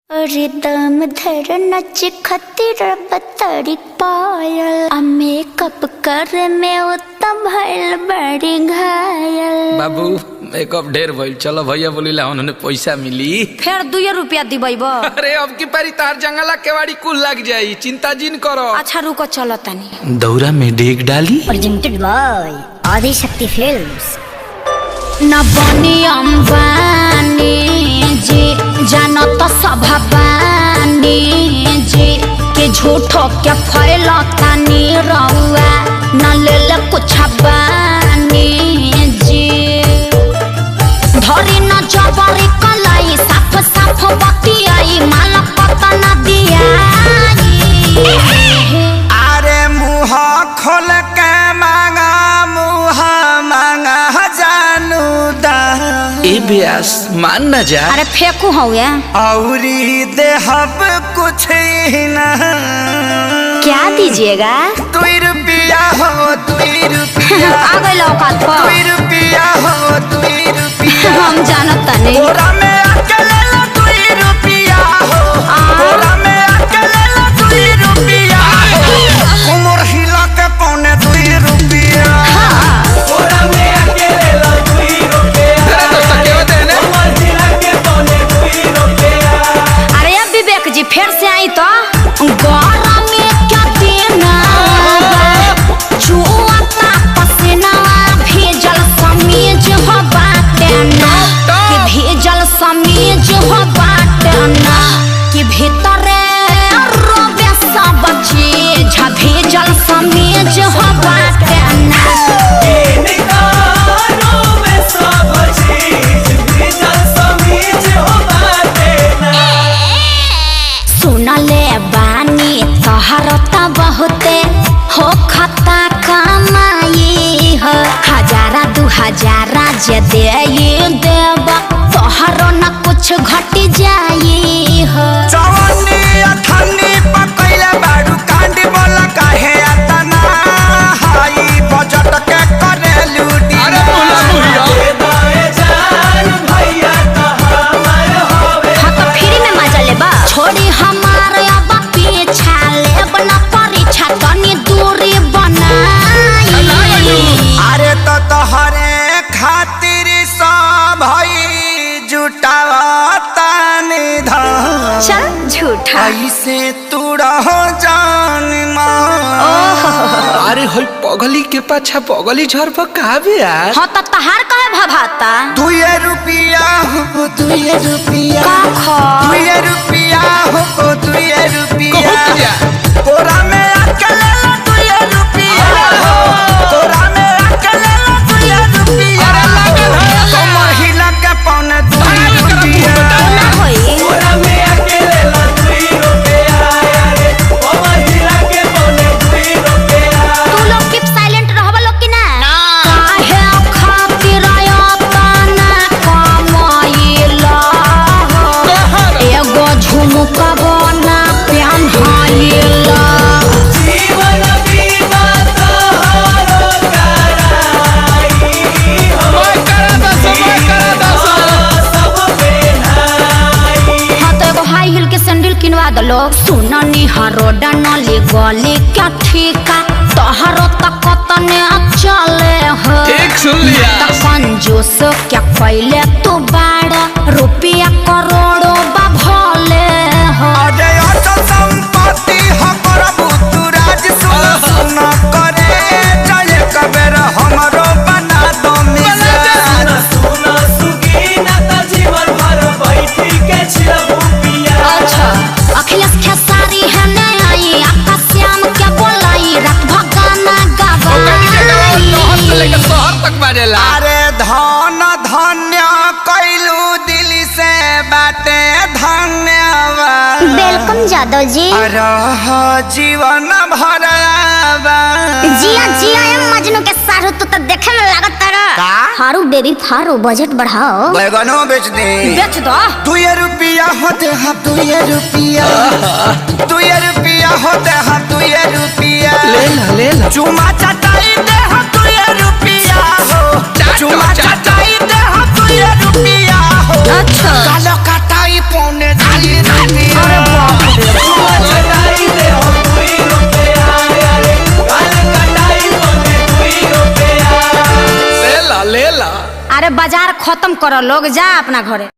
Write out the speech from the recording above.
अरे दम धर नच खतिर बतरी पायल आ मेकअप कर में उत्तम भइल बड़ी घायल। बाबू मेकअप ढेर भइल, चलो भैया बोलिला उन्होंने पैसा मिली फिर 2 रुपया दिबई बा। अरे अब की पारी तार जंगला केवाड़ी कुल लग जाई, चिंता जिन करो। अच्छा रुको चलो तनी दौरा में डेग डाली। Presented by Adishakti films. न बनी अंबानी जी जानो तो सभाबानी जी के झूठो के फैलतानी रहुआ न ले ले कुछ बानी जी धरी न जबरी कलाई साफ साफ बतियाई माला पता न दिया। अरे मुँह खोल के मांगा मुँह मांगा जानू दा ए ब्यास मान न जा। अरे फेंकू हुआ औरी देहब कुछ ही ना। क्या दीजिएगा? 2 रुपया हो 2 रुपया आ गई औकात पर 2 रुपया हो 2 रुपया हम जानत नहीं। बोरा में अकेले 2 रुपया हो बोरा में अकेले 2 रुपया हो उमर हिला के पौने 2 रुपया बोरा में अकेले 2 रुपया उमर हिला के पौने 2 रुपया। अरे अब विवेक जी फिर से आई तो गौरा में क्या देना चुआता पसीना भेजल समीज हो बाटे ना कि भेजल समीज हो बाटे ना कि भीतरे रोबे सब चीज भेजल समीज हो बाटे ना। सुनले बानी तोहरता बहुते हो खता कमाई हो 1000-2000 जे दे देब तोहरो न कुछ घट जाई हो। जवानी अथनी पकैले बाडू कांडी बोला काहे अतना हाई बजट के करे लूटी। अरे बोला बुढ़िया जान भैया तो हमार होवे हाँ तो फ्री में मजा लेबा छोड़ी हमार अब पीछा लेब न परीक्षा तनी दूरी बनाई। अरे तो तोहरे खातिर सब भई जुटावता निधन चल झूठा ऐसे तू रहो जान मां। अरे होई पगली के पाछा पगली झर पर का ब्यास। हाँ तो तहार कहे भभाता 2 रुपया हो 2 रुपया का खा 2 रुपया हो 2 रुपया कहत जा। तोरा में अकेले 2 रुपया हो तोरा में अकेले 2 रुपया तो महिला के पौने 2 रुपया ना होई तोरा में अकेले 2 रुपया रे ओ महिला के पौने 2 रुपया। तू लोग कीप साइलेंट रहबा लोग की ना काहे खातिर अपना कमाइला एगो झुमका बना पेन्हाइला जीवन बीमा तोहरो कराई समय करा दा सब बेनाई। हाँ तो एगो हाई हिल के सैंडल किनवा दलो सुननी हरोडा नली गली क्या ठीका तोहरो तक तने चले हो ठीक सुन लिया। त कंजूस क्या पहले तू बाड़ा रुपया करोड़ों बा भले हो। अरे अचल संपत्ति हो प्रभु तू राज सुन करे जय कबेर हमरो बना दो मिजान सुन सुगीना त जीवन भर बैठी के छिलबू पिया। अच्छा अखिलेश खेसारी है ने आई आपका श्याम क्या बोलाई रात भगाना लेकर गवाई शहर तक बाजेला। अरे धन धन्य कैलू दिल से बाटे धन्यवाद वेलकम जादव जी। रह जीवन भर जिया जिया एम मजनू के सारू तू तो देखे में लागत तारा। का? हारू बेबी फारू बजट बढ़ाओ। बैगनो बेच दे बेच दो 2 रुपया होते हैं 2 रुपया 2 रुपया होते हैं 2 रुपया ले ला चुमा चटाई दे हम 2 रुपया हो चुमा चटाई दे हम 2 रुपया हो अच्छा कालो कटाई पौने 2 रुपया अरे बाजार खत्म करो लोग, जा अपना घरे।